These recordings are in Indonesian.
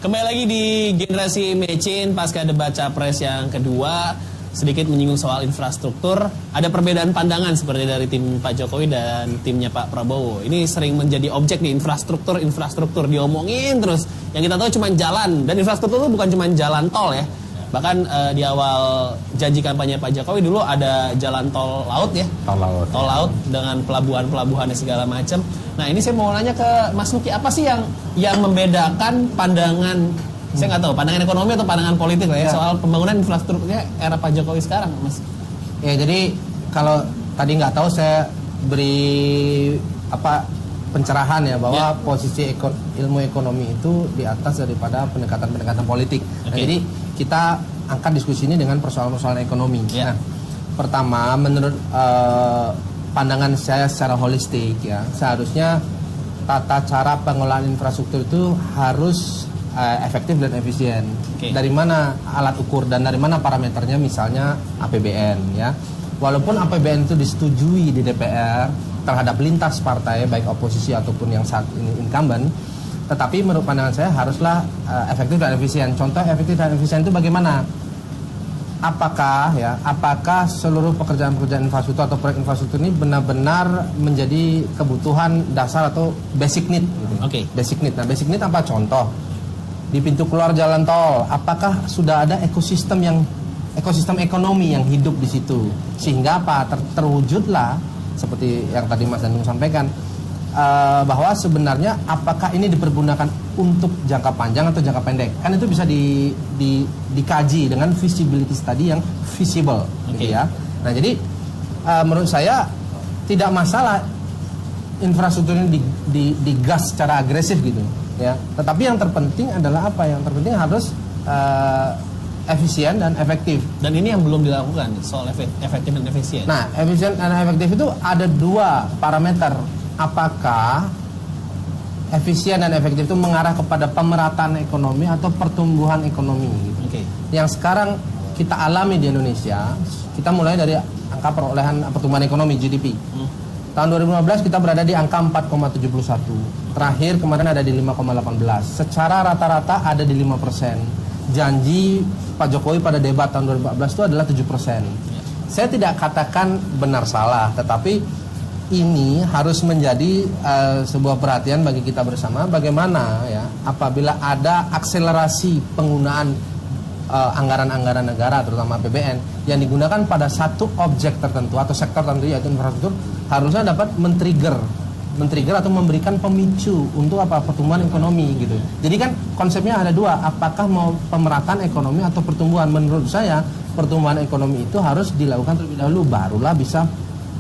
Kembali lagi di Generasi Mecin pasca debat Capres yang kedua, sedikit menyinggung soal infrastruktur. Ada perbedaan pandangan seperti dari tim Pak Jokowi dan timnya Pak Prabowo. Ini sering menjadi objek nih, infrastruktur diomongin terus. Yang kita tahu cuma jalan, dan infrastruktur itu bukan cuma jalan tol ya. Bahkan di awal janji kampanye Pak Jokowi dulu ada jalan tol laut ya. Tol laut dengan pelabuhan-pelabuhannya segala macam. Nah ini saya mau nanya ke Mas Nuki, apa sih yang membedakan pandangan, saya nggak tahu, pandangan ekonomi atau pandangan politik lah ya, soal pembangunan infrastrukturnya era Pak Jokowi sekarang, Mas? Ya jadi kalau tadi nggak tahu saya beri pencerahan ya bahwa posisi ilmu ekonomi itu di atas daripada pendekatan-pendekatan politik. Nah, jadi kita angkat diskusi ini dengan persoalan-persoalan ekonomi. Nah, pertama menurut pandangan saya secara holistik ya, seharusnya tata cara pengelolaan infrastruktur itu harus efektif dan efisien. Dari mana alat ukur dan dari mana parameternya, misalnya APBN ya. Walaupun APBN itu disetujui di DPR terhadap lintas partai baik oposisi ataupun yang saat ini incumbent, tetapi menurut pandangan saya haruslah efektif dan efisien. Contoh efektif dan efisien itu bagaimana? Apakah seluruh pekerjaan-pekerjaan infrastruktur atau proyek infrastruktur ini benar-benar menjadi kebutuhan dasar atau basic need gitu. Basic need. Nah, basic need apa? Contoh di pintu keluar jalan tol, apakah sudah ada ekosistem ekonomi yang hidup di situ, sehingga terwujudlah seperti yang tadi Mas Danung sampaikan, bahwa sebenarnya apakah ini dipergunakan untuk jangka panjang atau jangka pendek, kan itu bisa dikaji dengan visibility study yang visible gitu ya. Nah jadi menurut saya tidak masalah infrastruktur ini digas secara agresif gitu ya, tetapi yang terpenting adalah apa? Yang terpenting harus efisien dan efektif. Dan ini yang belum dilakukan soal efektif dan efisien. Nah, efisien dan efektif itu ada dua parameter. Apakah efisien dan efektif itu mengarah kepada pemerataan ekonomi atau pertumbuhan ekonomi gitu. Yang sekarang kita alami di Indonesia, kita mulai dari angka perolehan pertumbuhan ekonomi GDP. Tahun 2015 kita berada di angka 4,71. Terakhir kemarin ada di 5,18. Secara rata-rata ada di 5%. Janji Pak Jokowi pada debat tahun 2014 itu adalah 7%. Saya tidak katakan benar salah, tetapi ini harus menjadi sebuah perhatian bagi kita bersama, bagaimana ya apabila ada akselerasi penggunaan anggaran-anggaran negara terutama APBN yang digunakan pada satu objek tertentu atau sektor tertentu yaitu infrastruktur, harusnya dapat men-trigger atau memberikan pemicu untuk pertumbuhan ekonomi gitu. Jadi kan konsepnya ada dua, apakah mau pemerataan ekonomi atau pertumbuhan. Menurut saya pertumbuhan ekonomi itu harus dilakukan terlebih dahulu, barulah bisa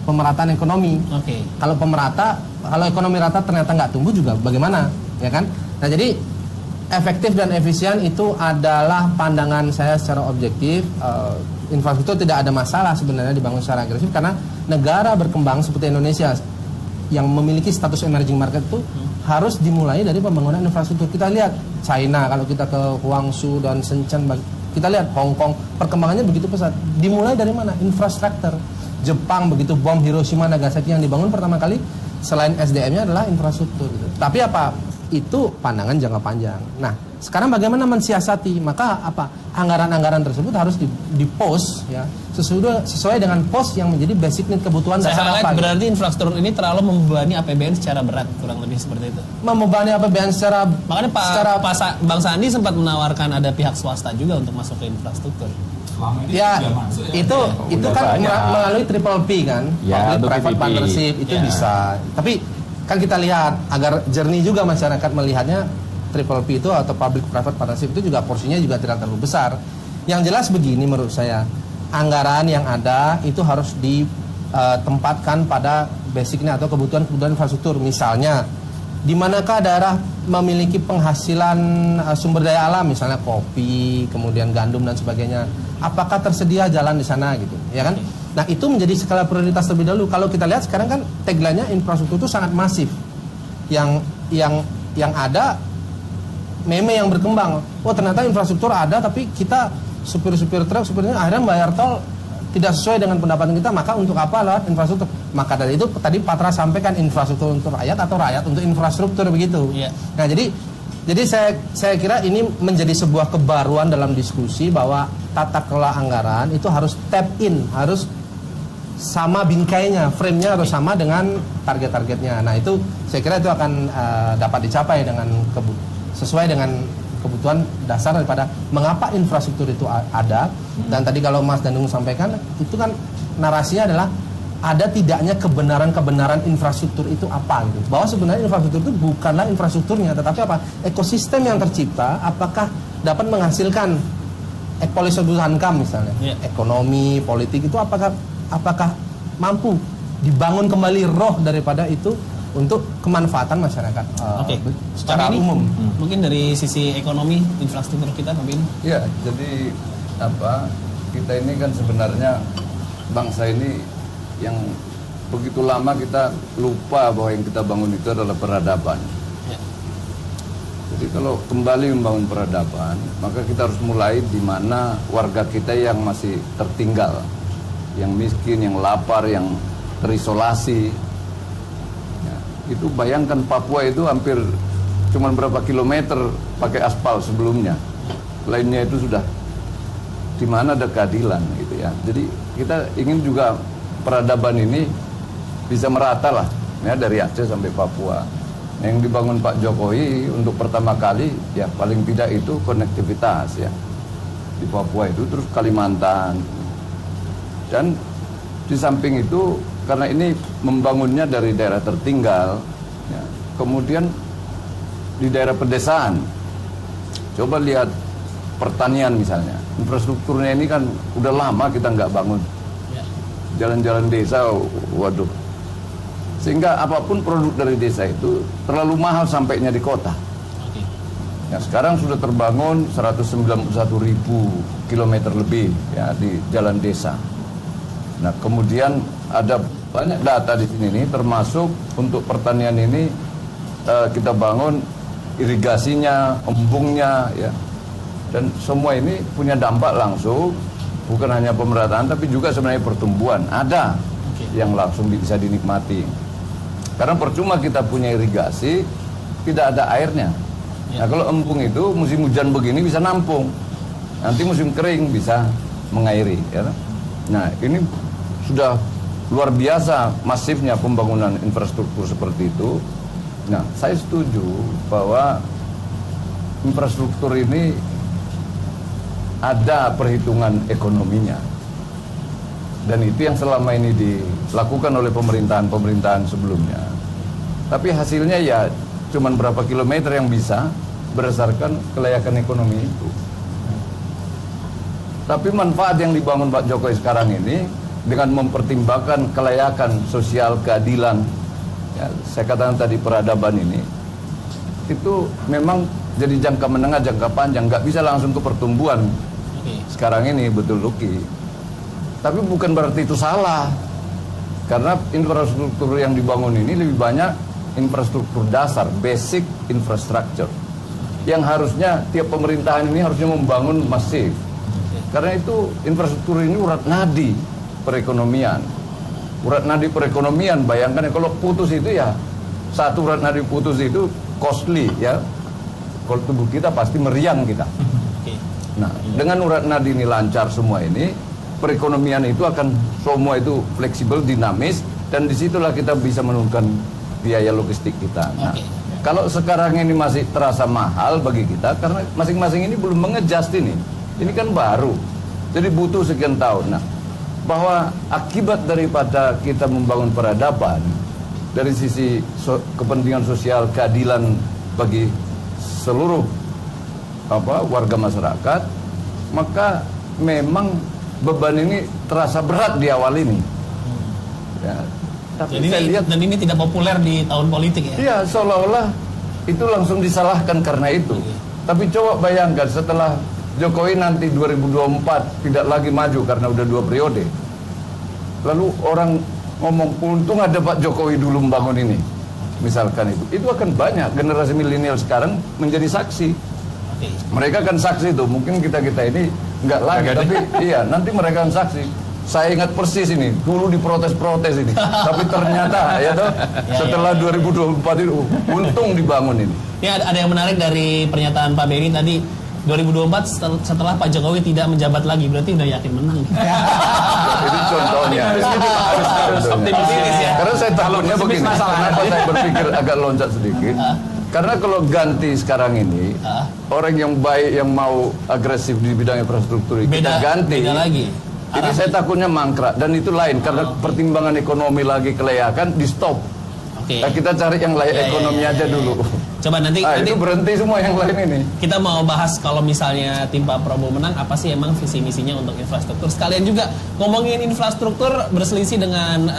pemerataan ekonomi. Kalau ekonomi rata ternyata nggak tumbuh juga bagaimana, ya kan? Nah jadi efektif dan efisien itu adalah pandangan saya secara objektif. Infrastruktur tidak ada masalah sebenarnya dibangun secara agresif, karena negara berkembang seperti Indonesia yang memiliki status emerging market itu harus dimulai dari pembangunan infrastruktur. Kita lihat China, kalau kita ke Guangzhou dan Shenzhen, kita lihat Hong Kong, perkembangannya begitu pesat. Dimulai dari mana? Infrastruktur. Jepang begitu bom Hiroshima Nagasaki yang dibangun pertama kali, selain SDM-nya adalah infrastruktur gitu. Tapi itu pandangan jangka panjang. Nah, sekarang bagaimana mensiasati? Maka anggaran-anggaran tersebut harus di-pos ya, sesuai dengan pos yang menjadi basic need kebutuhan dasar. Berarti infrastruktur ini terlalu membebani APBN secara berat, kurang lebih seperti itu. Membebani APBN secara, makanya Bang Sandi sempat menawarkan ada pihak swasta juga untuk masuk ke infrastruktur. Ya, itu kan melalui triple P kan, public private partnership itu bisa. Tapi kan kita lihat agar jernih juga masyarakat melihatnya, triple P itu atau public private partnership itu juga porsinya juga tidak terlalu besar. Yang jelas begini menurut saya, anggaran yang ada itu harus ditempatkan pada basicnya atau kebutuhan infrastruktur. Misalnya di manakah daerah memiliki penghasilan sumber daya alam, misalnya kopi, kemudian gandum dan sebagainya, apakah tersedia jalan di sana gitu, ya kan? Nah itu menjadi skala prioritas terlebih dahulu. Kalau kita lihat sekarang kan tagline-nya infrastruktur itu sangat masif, yang ada meme yang berkembang. Oh ternyata infrastruktur ada, tapi kita supir-supir truk supirnya akhirnya bayar tol tidak sesuai dengan pendapatan kita, maka untuk apa lewat infrastruktur? Maka dari itu tadi Patra sampaikan, infrastruktur untuk rakyat atau rakyat untuk infrastruktur begitu. Nah jadi Jadi saya kira ini menjadi sebuah kebaruan dalam diskusi bahwa tata kelola anggaran itu harus tap in, harus sama bingkainya, frame-nya harus sama dengan target-targetnya. Nah itu saya kira itu akan dapat dicapai dengan sesuai dengan kebutuhan dasar daripada mengapa infrastruktur itu ada. Dan tadi kalau Mas Danung sampaikan, itu kan narasinya adalah ada tidaknya kebenaran-kebenaran infrastruktur itu apa gitu. Bahwa sebenarnya infrastruktur itu bukanlah infrastrukturnya, tetapi apa? Ekosistem yang tercipta, apakah dapat menghasilkan policy income misalnya, ekonomi, politik itu apakah mampu dibangun kembali roh daripada itu untuk kemanfaatan masyarakat secara umum. Mungkin dari sisi ekonomi infrastruktur kita, Pak Bin. Ya, jadi kita ini kan sebenarnya bangsa ini yang begitu lama kita lupa bahwa yang kita bangun itu adalah peradaban. Ya. Jadi kalau kembali membangun peradaban, maka kita harus mulai di mana warga kita yang masih tertinggal, yang miskin, yang lapar, yang terisolasi. Ya, itu bayangkan Papua itu hampir cuma berapa kilometer pakai aspal sebelumnya. Lainnya itu sudah di mana ada keadilan gitu ya. Jadi kita ingin juga peradaban ini bisa merata lah ya, dari Aceh sampai Papua. Yang dibangun Pak Jokowi untuk pertama kali ya paling tidak itu konektivitas ya di Papua itu, terus Kalimantan. Dan di samping itu karena ini membangunnya dari daerah tertinggal ya, kemudian di daerah pedesaan. Coba lihat pertanian misalnya, infrastrukturnya ini kan udah lama kita nggak bangun. Jalan-jalan desa, waduh. Sehingga apapun produk dari desa itu terlalu mahal sampainya di kota. Ya, sekarang sudah terbangun 191.000 kilometer lebih ya di jalan desa. Nah, kemudian ada banyak data di sini nih, termasuk untuk pertanian ini kita bangun irigasinya, embungnya ya. Dan semua ini punya dampak langsung. Bukan hanya pemerataan, tapi juga sebenarnya pertumbuhan. Ada yang langsung bisa dinikmati. Karena percuma kita punya irigasi, tidak ada airnya. Nah, kalau embung itu musim hujan begini bisa nampung. Nanti musim kering bisa mengairi. Ya. Nah, ini sudah luar biasa masifnya pembangunan infrastruktur seperti itu. Nah, saya setuju bahwa infrastruktur ini ada perhitungan ekonominya, dan itu yang selama ini dilakukan oleh pemerintahan sebelumnya. Tapi hasilnya ya cuman berapa kilometer yang bisa berdasarkan kelayakan ekonomi itu. Tapi manfaat yang dibangun Pak Jokowi sekarang ini dengan mempertimbangkan kelayakan sosial, keadilan ya, saya katakan tadi peradaban ini, itu memang jadi jangka menengah, jangka panjang, nggak bisa langsung ke pertumbuhan. Sekarang ini betul Luki. Tapi bukan berarti itu salah. Karena infrastruktur yang dibangun ini lebih banyak infrastruktur dasar, basic infrastructure. Yang harusnya tiap pemerintahan ini harusnya membangun masif. Karena itu infrastruktur ini urat nadi perekonomian. Urat nadi perekonomian, bayangkan ya kalau putus itu ya, satu urat nadi putus itu costly ya. Kalau tubuh kita pasti meriang kita. Nah, dengan urat nadi ini lancar semua ini, perekonomian itu akan semua itu fleksibel, dinamis, dan disitulah kita bisa menurunkan biaya logistik kita. Nah, kalau sekarang ini masih terasa mahal bagi kita, karena masing-masing ini belum mengadjust ini. Ini kan baru, jadi butuh sekian tahun. Nah, bahwa akibat daripada kita membangun peradaban, dari sisi kepentingan sosial, keadilan bagi seluruh warga masyarakat, maka memang beban ini terasa berat di awal ini. Ya, tapi jadi saya lihat dan ini tidak populer di tahun politik ya. Iya, seolah-olah itu langsung disalahkan karena itu. Tapi coba bayangkan setelah Jokowi nanti 2024 tidak lagi maju karena udah 2 periode. Lalu orang ngomong untung ada Pak Jokowi dulu membangun ini. Misalkan itu akan banyak generasi milenial sekarang menjadi saksi. Mereka kan saksi tuh, mungkin kita ini nggak lagi, tapi iya nanti mereka kan saksi. Saya ingat persis ini, dulu diprotes-protes ini. Tapi ternyata ya toh, setelah 2024 itu untung dibangun ini. Ya, ada yang menarik dari pernyataan Pak Benny tadi. 2024 setelah Pak Jokowi tidak menjabat lagi, berarti udah yakin menang. Itu contohnya. Harus optimis ya. Karena saya takutnya begini. Kenapa saya berpikir agak loncat sedikit? Karena kalau ganti sekarang ini, orang yang baik yang mau agresif di bidang infrastruktur kita ganti. Beda lagi. Ini saya takutnya mangkrak dan itu lain karena pertimbangan ekonomi lagi kelayakan di stop. Nah, kita cari yang layak ekonomi aja dulu. Coba nanti itu berhenti semua yang lain ini. Kita mau bahas kalau misalnya tim Pak Prabowo menang, apa sih emang visi misinya untuk infrastruktur. Sekalian juga ngomongin infrastruktur berselisih dengan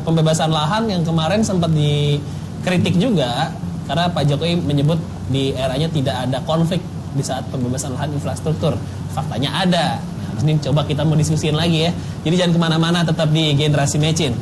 pembebasan lahan yang kemarin sempat dikritik juga karena Pak Jokowi menyebut di eranya tidak ada konflik di saat pembebasan lahan infrastruktur. Faktanya ada. Ini coba kita mau diskusiin lagi ya. Jadi jangan kemana-mana, tetap di Generasi Mecin.